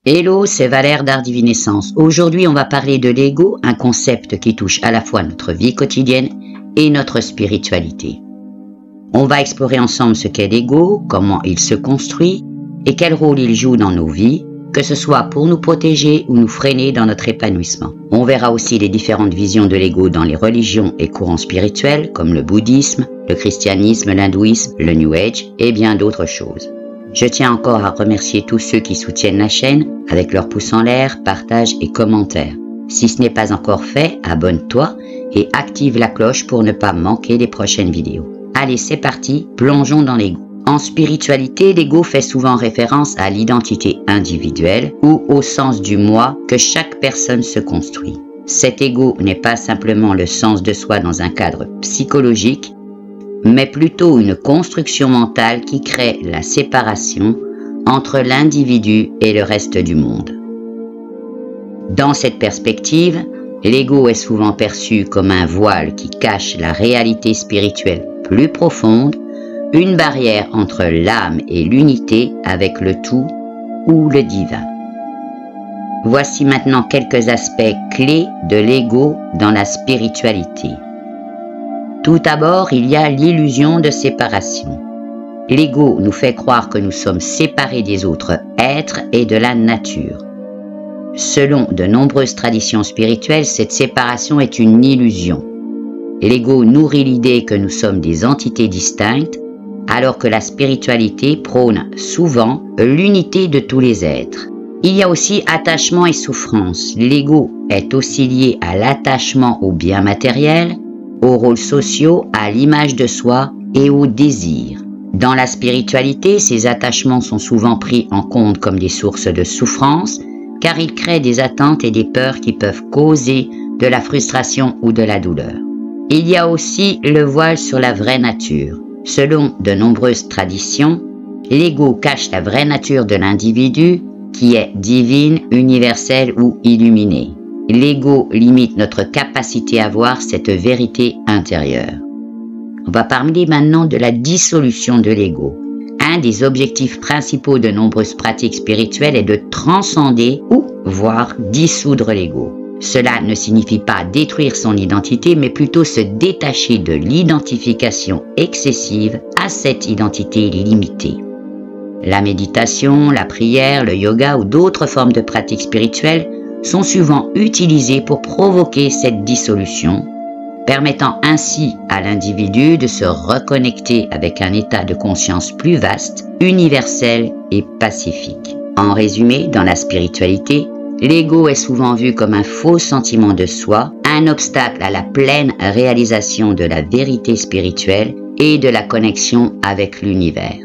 Hello, c'est Valère d'Art Divinescence. Aujourd'hui, on va parler de l'ego, un concept qui touche à la fois notre vie quotidienne et notre spiritualité. On va explorer ensemble ce qu'est l'ego, comment il se construit et quel rôle il joue dans nos vies, que ce soit pour nous protéger ou nous freiner dans notre épanouissement. On verra aussi les différentes visions de l'ego dans les religions et courants spirituels comme le bouddhisme, le christianisme, l'hindouisme, le New Age et bien d'autres choses. Je tiens encore à remercier tous ceux qui soutiennent la chaîne avec leurs pouces en l'air, partages et commentaires. Si ce n'est pas encore fait, abonne-toi et active la cloche pour ne pas manquer les prochaines vidéos. Allez, c'est parti, plongeons dans l'ego. En spiritualité, l'ego fait souvent référence à l'identité individuelle ou au sens du moi que chaque personne se construit. Cet ego n'est pas simplement le sens de soi dans un cadre psychologique, mais plutôt une construction mentale qui crée la séparation entre l'individu et le reste du monde. Dans cette perspective, l'ego est souvent perçu comme un voile qui cache la réalité spirituelle plus profonde, une barrière entre l'âme et l'unité avec le tout ou le divin. Voici maintenant quelques aspects clés de l'ego dans la spiritualité. Tout d'abord, il y a l'illusion de séparation. L'ego nous fait croire que nous sommes séparés des autres êtres et de la nature. Selon de nombreuses traditions spirituelles, cette séparation est une illusion. L'ego nourrit l'idée que nous sommes des entités distinctes, alors que la spiritualité prône souvent l'unité de tous les êtres. Il y a aussi attachement et souffrance. L'ego est aussi lié à l'attachement aux biens matériels, aux rôles sociaux, à l'image de soi et au désir. Dans la spiritualité, ces attachements sont souvent pris en compte comme des sources de souffrance, car ils créent des attentes et des peurs qui peuvent causer de la frustration ou de la douleur. Il y a aussi le voile sur la vraie nature. Selon de nombreuses traditions, l'ego cache la vraie nature de l'individu qui est divine, universelle ou illuminée. L'ego limite notre capacité à voir cette vérité intérieure. On va parler maintenant de la dissolution de l'ego. Un des objectifs principaux de nombreuses pratiques spirituelles est de transcender ou voire dissoudre l'ego. Cela ne signifie pas détruire son identité, mais plutôt se détacher de l'identification excessive à cette identité limitée. La méditation, la prière, le yoga ou d'autres formes de pratiques spirituelles sont souvent utilisées pour provoquer cette dissolution, permettant ainsi à l'individu de se reconnecter avec un état de conscience plus vaste, universel et pacifique. En résumé, dans la spiritualité, l'ego est souvent vu comme un faux sentiment de soi, un obstacle à la pleine réalisation de la vérité spirituelle et de la connexion avec l'univers.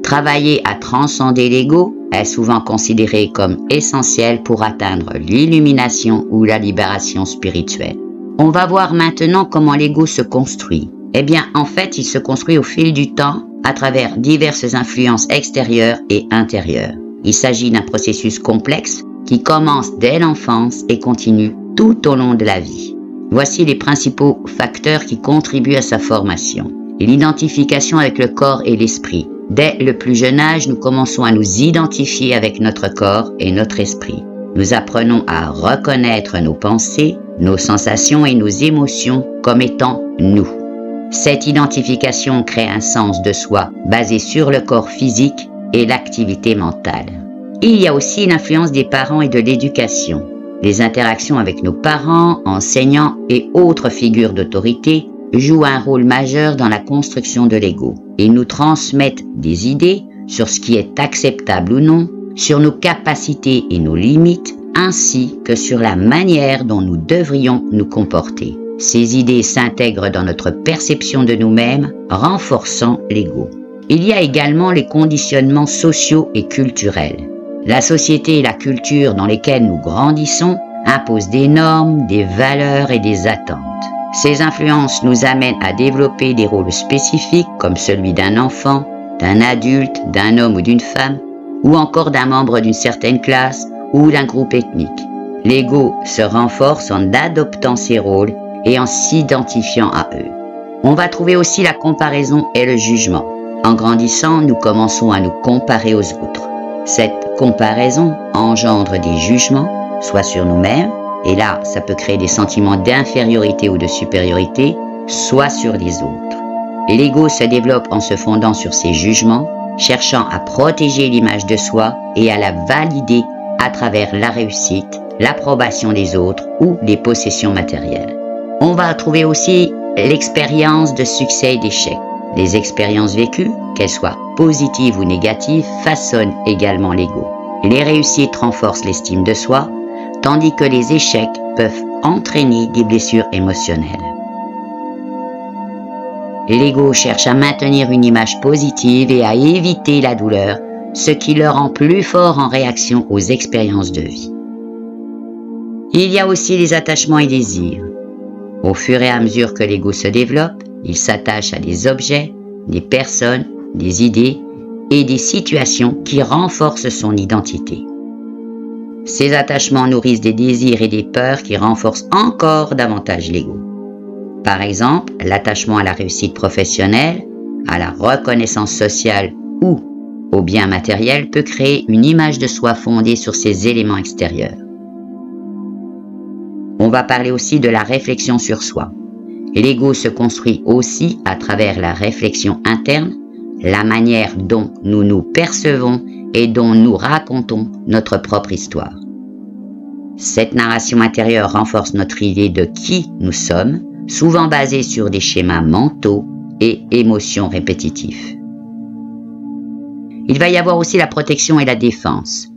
Travailler à transcender l'ego est souvent considéré comme essentiel pour atteindre l'illumination ou la libération spirituelle. On va voir maintenant comment l'ego se construit. Eh bien, en fait, il se construit au fil du temps à travers diverses influences extérieures et intérieures. Il s'agit d'un processus complexe qui commence dès l'enfance et continue tout au long de la vie. Voici les principaux facteurs qui contribuent à sa formation. L'identification avec le corps et l'esprit. Dès le plus jeune âge, nous commençons à nous identifier avec notre corps et notre esprit. Nous apprenons à reconnaître nos pensées, nos sensations et nos émotions comme étant nous. Cette identification crée un sens de soi basé sur le corps physique et l'activité mentale. Il y a aussi l'influence des parents et de l'éducation. Les interactions avec nos parents, enseignants et autres figures d'autorité jouent un rôle majeur dans la construction de l'ego. Ils nous transmettent des idées sur ce qui est acceptable ou non, sur nos capacités et nos limites, ainsi que sur la manière dont nous devrions nous comporter. Ces idées s'intègrent dans notre perception de nous-mêmes, renforçant l'ego. Il y a également les conditionnements sociaux et culturels. La société et la culture dans lesquelles nous grandissons imposent des normes, des valeurs et des attentes. Ces influences nous amènent à développer des rôles spécifiques comme celui d'un enfant, d'un adulte, d'un homme ou d'une femme, ou encore d'un membre d'une certaine classe ou d'un groupe ethnique. L'ego se renforce en adoptant ces rôles et en s'identifiant à eux. On va trouver aussi la comparaison et le jugement. En grandissant, nous commençons à nous comparer aux autres. Cette comparaison engendre des jugements, soit sur nous-mêmes, et là, ça peut créer des sentiments d'infériorité ou de supériorité, soit sur les autres. L'ego se développe en se fondant sur ces jugements, cherchant à protéger l'image de soi et à la valider à travers la réussite, l'approbation des autres ou les possessions matérielles. On va trouver aussi l'expérience de succès et d'échec. Les expériences vécues, qu'elles soient positives ou négatives, façonnent également l'ego. Les réussites renforcent l'estime de soi, tandis que les échecs peuvent entraîner des blessures émotionnelles. L'ego cherche à maintenir une image positive et à éviter la douleur, ce qui le rend plus fort en réaction aux expériences de vie. Il y a aussi les attachements et désirs. Au fur et à mesure que l'ego se développe, il s'attache à des objets, des personnes, des idées et des situations qui renforcent son identité. Ces attachements nourrissent des désirs et des peurs qui renforcent encore davantage l'ego. Par exemple, l'attachement à la réussite professionnelle, à la reconnaissance sociale ou au bien matériel peut créer une image de soi fondée sur ces éléments extérieurs. On va parler aussi de la réflexion sur soi. L'ego se construit aussi à travers la réflexion interne, la manière dont nous nous percevons et dont nous racontons notre propre histoire. Cette narration intérieure renforce notre idée de qui nous sommes, souvent basée sur des schémas mentaux et émotions répétitifs. Il va y avoir aussi la protection et la défense.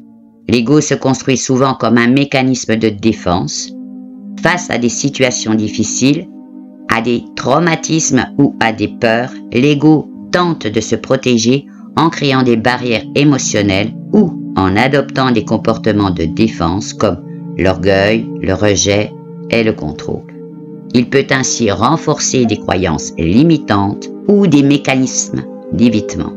L'ego se construit souvent comme un mécanisme de défense face à des situations difficiles, à des traumatismes ou à des peurs. L'ego tente de se protéger en créant des barrières émotionnelles ou en adoptant des comportements de défense comme l'orgueil, le rejet et le contrôle. Il peut ainsi renforcer des croyances limitantes ou des mécanismes d'évitement.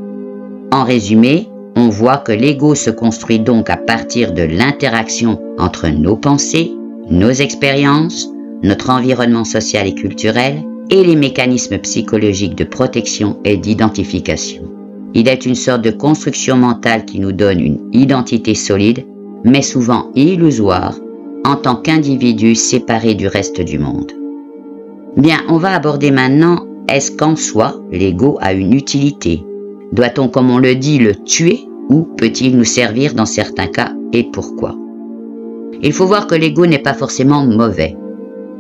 En résumé, on voit que l'ego se construit donc à partir de l'interaction entre nos pensées, nos expériences, notre environnement social et culturel et les mécanismes psychologiques de protection et d'identification. Il est une sorte de construction mentale qui nous donne une identité solide, mais souvent illusoire, en tant qu'individu séparé du reste du monde. Bien, on va aborder maintenant, est-ce qu'en soi, l'ego a une utilité? Doit-on, comme on le dit, le tuer ou peut-il nous servir dans certains cas et pourquoi? Il faut voir que l'ego n'est pas forcément mauvais.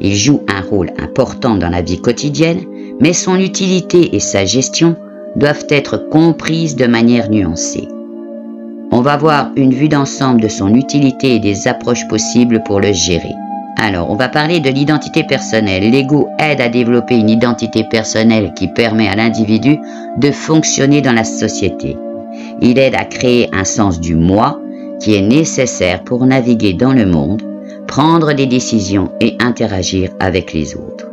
Il joue un rôle important dans la vie quotidienne, mais son utilité et sa gestion doivent être comprises de manière nuancée. On va voir une vue d'ensemble de son utilité et des approches possibles pour le gérer. Alors, on va parler de l'identité personnelle. L'ego aide à développer une identité personnelle qui permet à l'individu de fonctionner dans la société. Il aide à créer un sens du moi qui est nécessaire pour naviguer dans le monde, prendre des décisions et interagir avec les autres.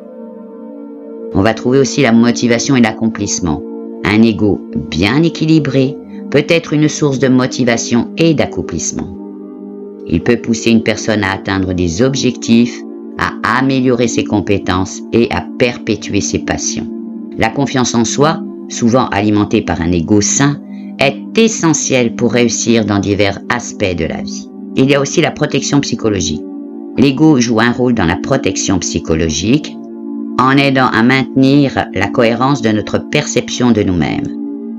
On va trouver aussi la motivation et l'accomplissement. Un ego bien équilibré peut être une source de motivation et d'accomplissement. Il peut pousser une personne à atteindre des objectifs, à améliorer ses compétences et à perpétuer ses passions. La confiance en soi, souvent alimentée par un ego sain, est essentielle pour réussir dans divers aspects de la vie. Il y a aussi la protection psychologique. L'ego joue un rôle dans la protection psychologique en aidant à maintenir la cohérence de notre perception de nous-mêmes.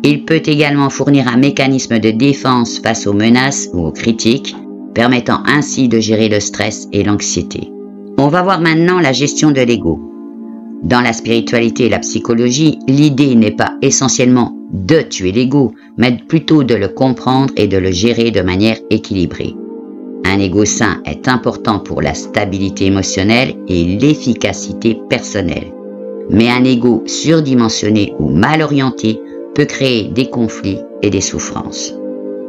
Il peut également fournir un mécanisme de défense face aux menaces ou aux critiques, permettant ainsi de gérer le stress et l'anxiété. On va voir maintenant la gestion de l'ego. Dans la spiritualité et la psychologie, l'idée n'est pas essentiellement de tuer l'ego, mais plutôt de le comprendre et de le gérer de manière équilibrée. Un ego sain est important pour la stabilité émotionnelle et l'efficacité personnelle. Mais un ego surdimensionné ou mal orienté peut créer des conflits et des souffrances.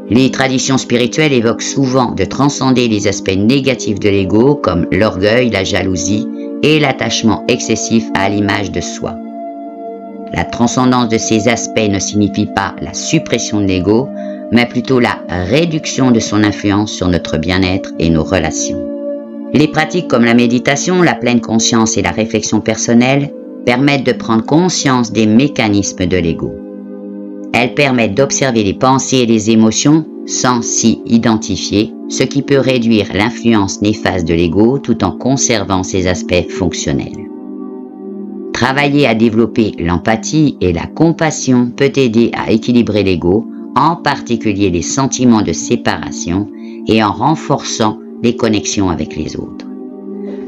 Les traditions spirituelles évoquent souvent de transcender les aspects négatifs de l'ego comme l'orgueil, la jalousie et l'attachement excessif à l'image de soi. La transcendance de ces aspects ne signifie pas la suppression de l'ego, mais plutôt la réduction de son influence sur notre bien-être et nos relations. Les pratiques comme la méditation, la pleine conscience et la réflexion personnelle permettent de prendre conscience des mécanismes de l'ego. Elles permettent d'observer les pensées et les émotions sans s'y identifier, ce qui peut réduire l'influence néfaste de l'ego tout en conservant ses aspects fonctionnels. Travailler à développer l'empathie et la compassion peut aider à équilibrer l'ego, en particulier les sentiments de séparation et en renforçant les connexions avec les autres.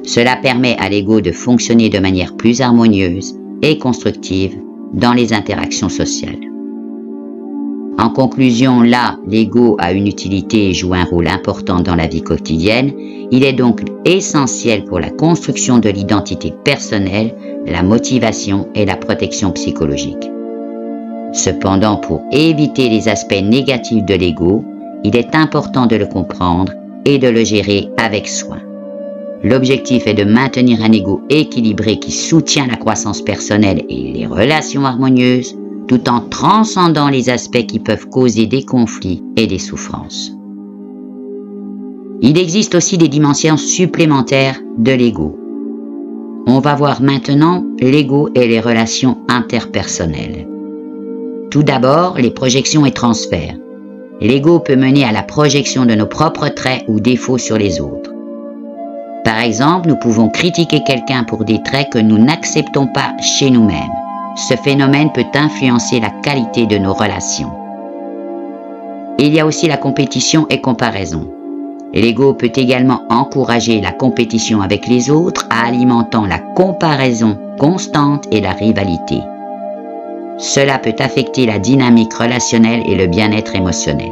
Cela permet à l'ego de fonctionner de manière plus harmonieuse et constructive dans les interactions sociales. En conclusion, là, l'ego a une utilité et joue un rôle important dans la vie quotidienne. Il est donc essentiel pour la construction de l'identité personnelle, la motivation et la protection psychologique. Cependant, pour éviter les aspects négatifs de l'ego, il est important de le comprendre et de le gérer avec soin. L'objectif est de maintenir un ego équilibré qui soutient la croissance personnelle et les relations harmonieuses, tout en transcendant les aspects qui peuvent causer des conflits et des souffrances. Il existe aussi des dimensions supplémentaires de l'ego. On va voir maintenant l'ego et les relations interpersonnelles. Tout d'abord, les projections et transferts. L'ego peut mener à la projection de nos propres traits ou défauts sur les autres. Par exemple, nous pouvons critiquer quelqu'un pour des traits que nous n'acceptons pas chez nous-mêmes. Ce phénomène peut influencer la qualité de nos relations. Il y a aussi la compétition et comparaison. L'ego peut également encourager la compétition avec les autres, alimentant la comparaison constante et la rivalité. Cela peut affecter la dynamique relationnelle et le bien-être émotionnel.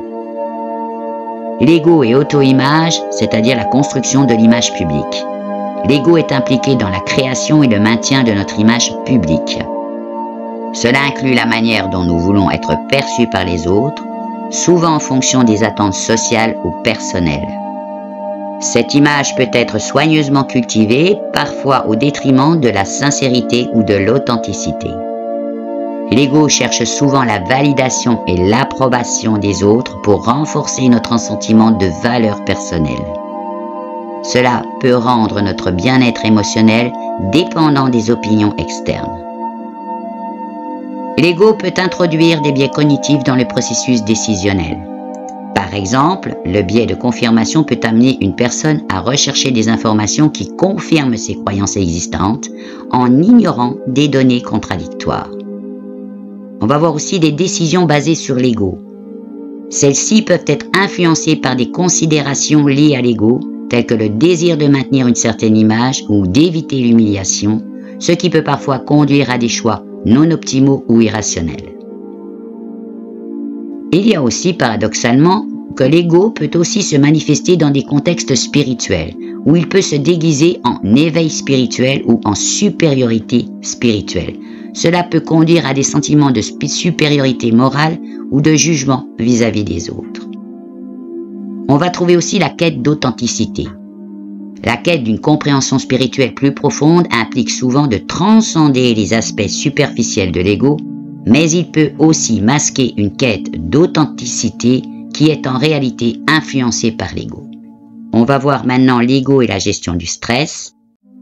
L'ego et auto-image, c'est-à-dire la construction de l'image publique. L'ego est impliqué dans la création et le maintien de notre image publique. Cela inclut la manière dont nous voulons être perçus par les autres, souvent en fonction des attentes sociales ou personnelles. Cette image peut être soigneusement cultivée, parfois au détriment de la sincérité ou de l'authenticité. L'ego cherche souvent la validation et l'approbation des autres pour renforcer notre sentiment de valeur personnelle. Cela peut rendre notre bien-être émotionnel dépendant des opinions externes. L'ego peut introduire des biais cognitifs dans le processus décisionnel. Par exemple, le biais de confirmation peut amener une personne à rechercher des informations qui confirment ses croyances existantes en ignorant des données contradictoires. On va voir aussi des décisions basées sur l'ego. Celles-ci peuvent être influencées par des considérations liées à l'ego, telles que le désir de maintenir une certaine image ou d'éviter l'humiliation, ce qui peut parfois conduire à des choix non optimaux ou irrationnels. Il y a aussi, paradoxalement, que l'ego peut aussi se manifester dans des contextes spirituels, où il peut se déguiser en éveil spirituel ou en supériorité spirituelle. Cela peut conduire à des sentiments de supériorité morale ou de jugement vis-à-vis des autres. On va trouver aussi la quête d'authenticité. La quête d'une compréhension spirituelle plus profonde implique souvent de transcender les aspects superficiels de l'ego, mais il peut aussi masquer une quête d'authenticité qui est en réalité influencée par l'ego. On va voir maintenant l'ego et la gestion du stress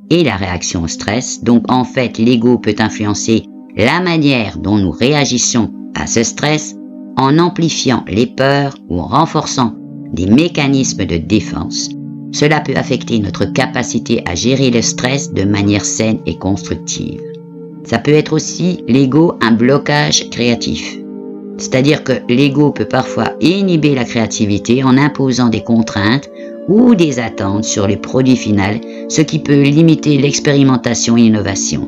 et la réaction au stress. Donc en fait, l'ego peut influencer la manière dont nous réagissons à ce stress en amplifiant les peurs ou en renforçant des mécanismes de défense. Cela peut affecter notre capacité à gérer le stress de manière saine et constructive. Ça peut être aussi l'ego un blocage créatif. C'est-à-dire que l'ego peut parfois inhiber la créativité en imposant des contraintes ou des attentes sur les produits finaux, ce qui peut limiter l'expérimentation et l'innovation.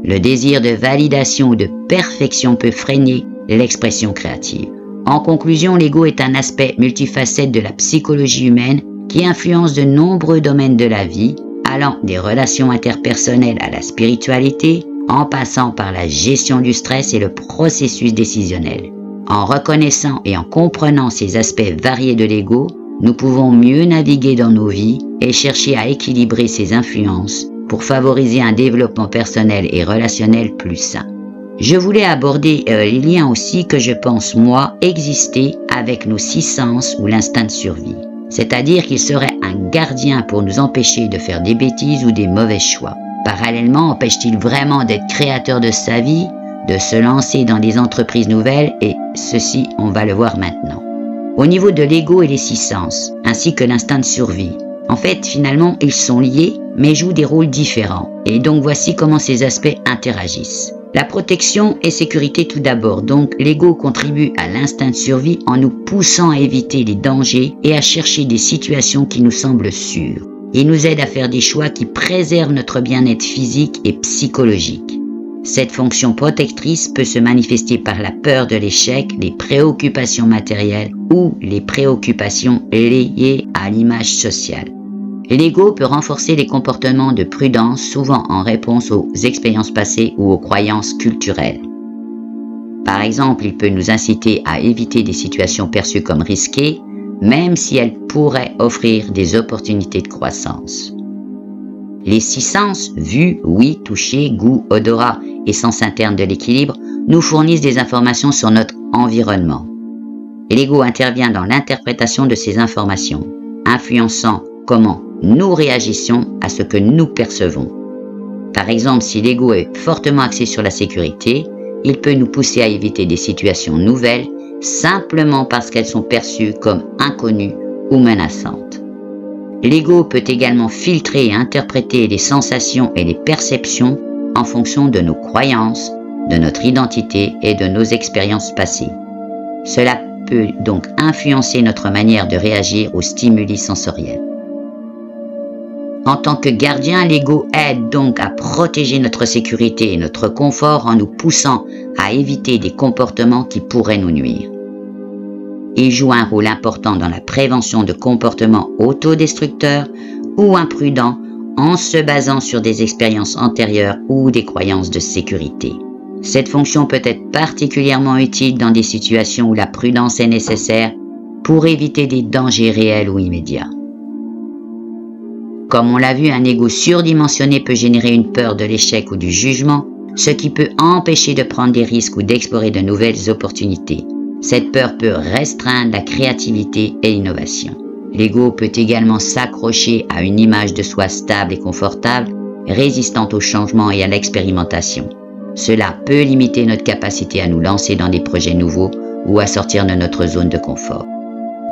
Le désir de validation ou de perfection peut freiner l'expression créative. En conclusion, l'ego est un aspect multifacette de la psychologie humaine qui influence de nombreux domaines de la vie, allant des relations interpersonnelles à la spiritualité, en passant par la gestion du stress et le processus décisionnel. En reconnaissant et en comprenant ces aspects variés de l'ego, nous pouvons mieux naviguer dans nos vies et chercher à équilibrer ces influences pour favoriser un développement personnel et relationnel plus sain. Je voulais aborder les liens aussi que je pense, moi, exister avec nos 6 sens ou l'instinct de survie. C'est-à-dire qu'il serait un gardien pour nous empêcher de faire des bêtises ou des mauvais choix. Parallèlement, empêche-t-il vraiment d'être créateur de sa vie, de se lancer dans des entreprises nouvelles et ceci, on va le voir maintenant. Au niveau de l'ego et les 6 sens, ainsi que l'instinct de survie, en fait, finalement, ils sont liés, mais jouent des rôles différents. Et donc, voici comment ces aspects interagissent. La protection et sécurité tout d'abord. Donc, l'ego contribue à l'instinct de survie en nous poussant à éviter les dangers et à chercher des situations qui nous semblent sûres. Il nous aide à faire des choix qui préservent notre bien-être physique et psychologique. Cette fonction protectrice peut se manifester par la peur de l'échec, les préoccupations matérielles ou les préoccupations liées à l'image sociale. L'ego peut renforcer les comportements de prudence, souvent en réponse aux expériences passées ou aux croyances culturelles. Par exemple, il peut nous inciter à éviter des situations perçues comme risquées, même si elles pourraient offrir des opportunités de croissance. Les 6 sens, vue, ouïe, toucher, goût, odorat et sens interne de l'équilibre, nous fournissent des informations sur notre environnement. L'ego intervient dans l'interprétation de ces informations, influençant comment nous réagissons à ce que nous percevons. Par exemple, si l'ego est fortement axé sur la sécurité, il peut nous pousser à éviter des situations nouvelles simplement parce qu'elles sont perçues comme inconnues ou menaçantes. L'ego peut également filtrer et interpréter les sensations et les perceptions en fonction de nos croyances, de notre identité et de nos expériences passées. Cela peut donc influencer notre manière de réagir aux stimuli sensoriels. En tant que gardien, l'ego aide donc à protéger notre sécurité et notre confort en nous poussant à éviter des comportements qui pourraient nous nuire. Il joue un rôle important dans la prévention de comportements autodestructeurs ou imprudents en se basant sur des expériences antérieures ou des croyances de sécurité. Cette fonction peut être particulièrement utile dans des situations où la prudence est nécessaire pour éviter des dangers réels ou immédiats. Comme on l'a vu, un ego surdimensionné peut générer une peur de l'échec ou du jugement, ce qui peut empêcher de prendre des risques ou d'explorer de nouvelles opportunités. Cette peur peut restreindre la créativité et l'innovation. L'ego peut également s'accrocher à une image de soi stable et confortable, résistante au changement et à l'expérimentation. Cela peut limiter notre capacité à nous lancer dans des projets nouveaux ou à sortir de notre zone de confort.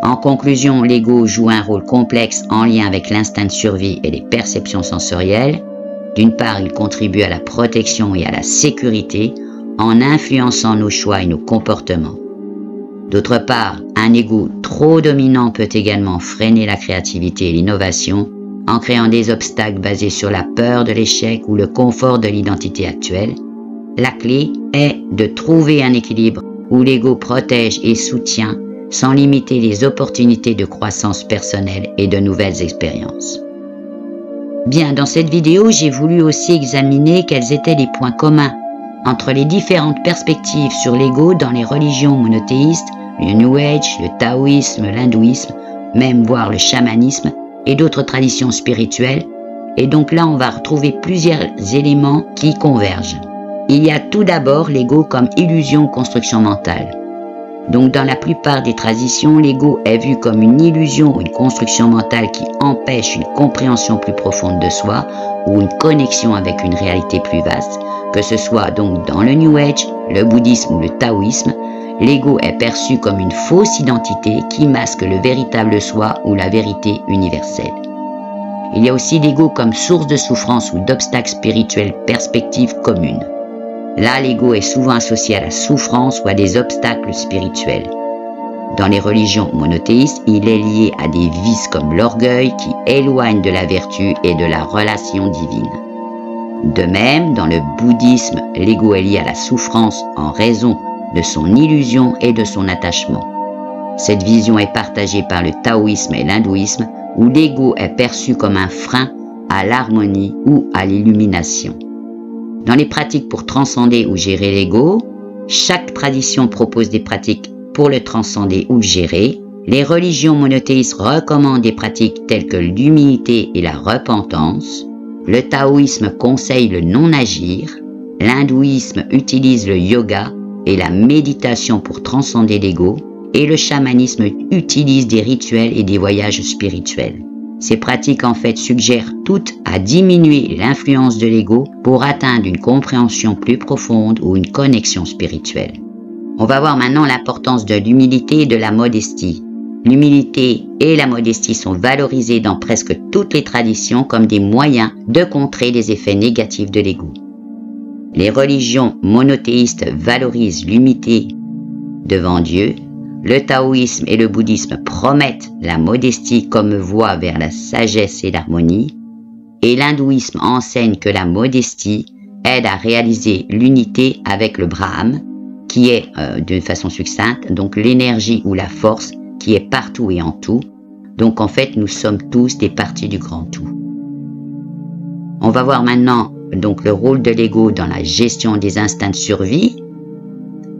En conclusion, l'ego joue un rôle complexe en lien avec l'instinct de survie et les perceptions sensorielles. D'une part, il contribue à la protection et à la sécurité en influençant nos choix et nos comportements. D'autre part, un ego trop dominant peut également freiner la créativité et l'innovation en créant des obstacles basés sur la peur de l'échec ou le confort de l'identité actuelle. La clé est de trouver un équilibre où l'ego protège et soutient sans limiter les opportunités de croissance personnelle et de nouvelles expériences. Bien, dans cette vidéo, j'ai voulu aussi examiner quels étaient les points communs entre les différentes perspectives sur l'ego dans les religions monothéistes, le New Age, le taoïsme, l'hindouisme, même voire le chamanisme et d'autres traditions spirituelles. Et donc là, on va retrouver plusieurs éléments qui convergent. Il y a tout d'abord l'ego comme illusion, construction mentale. Donc dans la plupart des traditions, l'ego est vu comme une illusion ou une construction mentale qui empêche une compréhension plus profonde de soi ou une connexion avec une réalité plus vaste, que ce soit donc dans le New Age, le bouddhisme ou le taoïsme. L'ego est perçu comme une fausse identité qui masque le véritable soi ou la vérité universelle. Il y a aussi l'ego comme source de souffrance ou d'obstacles spirituels, perspectives communes. Là, l'ego est souvent associé à la souffrance ou à des obstacles spirituels. Dans les religions monothéistes, il est lié à des vices comme l'orgueil qui éloignent de la vertu et de la relation divine. De même, dans le bouddhisme, l'ego est lié à la souffrance en raison de son illusion et de son attachement. Cette vision est partagée par le taoïsme et l'hindouisme, où l'ego est perçu comme un frein à l'harmonie ou à l'illumination. Dans les pratiques pour transcender ou gérer l'ego, chaque tradition propose des pratiques pour le transcender ou le gérer. Les religions monothéistes recommandent des pratiques telles que l'humilité et la repentance. Le taoïsme conseille le non-agir. L'hindouisme utilise le yoga et la méditation pour transcender l'ego. Et le chamanisme utilise des rituels et des voyages spirituels. Ces pratiques en fait suggèrent toutes à diminuer l'influence de l'ego pour atteindre une compréhension plus profonde ou une connexion spirituelle. On va voir maintenant l'importance de l'humilité et de la modestie. L'humilité et la modestie sont valorisées dans presque toutes les traditions comme des moyens de contrer les effets négatifs de l'ego. Les religions monothéistes valorisent l'humilité devant Dieu. Le taoïsme et le bouddhisme promettent la modestie comme voie vers la sagesse et l'harmonie. Et l'hindouisme enseigne que la modestie aide à réaliser l'unité avec le Brahman, qui est, d'une façon succincte, donc l'énergie ou la force qui est partout et en tout. Donc en fait, nous sommes tous des parties du grand tout. On va voir maintenant donc le rôle de l'ego dans la gestion des instincts de survie.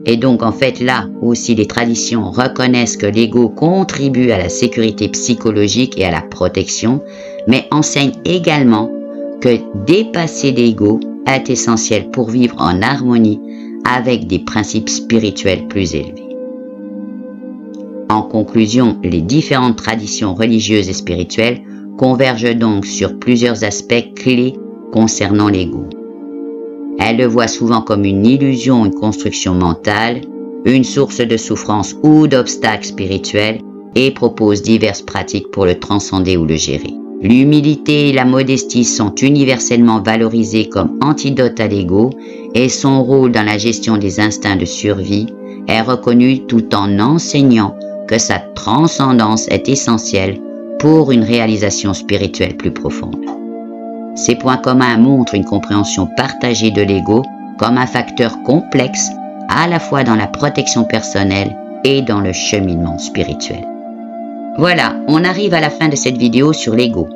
Et donc en fait là aussi les traditions reconnaissent que l'ego contribue à la sécurité psychologique et à la protection, mais enseignent également que dépasser l'ego est essentiel pour vivre en harmonie avec des principes spirituels plus élevés. En conclusion, les différentes traditions religieuses et spirituelles convergent donc sur plusieurs aspects clés concernant l'ego. Elles le voient souvent comme une illusion, une construction mentale, une source de souffrance ou d'obstacles spirituels et proposent diverses pratiques pour le transcender ou le gérer. L'humilité et la modestie sont universellement valorisées comme antidote à l'ego et son rôle dans la gestion des instincts de survie est reconnu tout en enseignant que sa transcendance est essentielle pour une réalisation spirituelle plus profonde. Ces points communs montrent une compréhension partagée de l'ego comme un facteur complexe à la fois dans la protection personnelle et dans le cheminement spirituel. Voilà, on arrive à la fin de cette vidéo sur l'ego.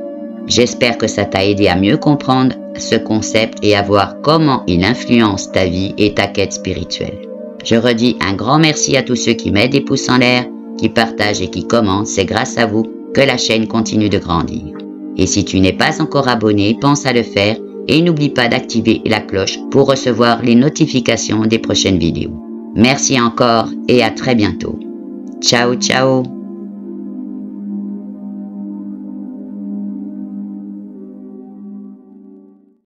J'espère que ça t'a aidé à mieux comprendre ce concept et à voir comment il influence ta vie et ta quête spirituelle. Je redis un grand merci à tous ceux qui mettent des pouces en l'air, qui partagent et qui commentent. C'est grâce à vous que la chaîne continue de grandir. Et si tu n'es pas encore abonné, pense à le faire et n'oublie pas d'activer la cloche pour recevoir les notifications des prochaines vidéos. Merci encore et à très bientôt. Ciao, ciao!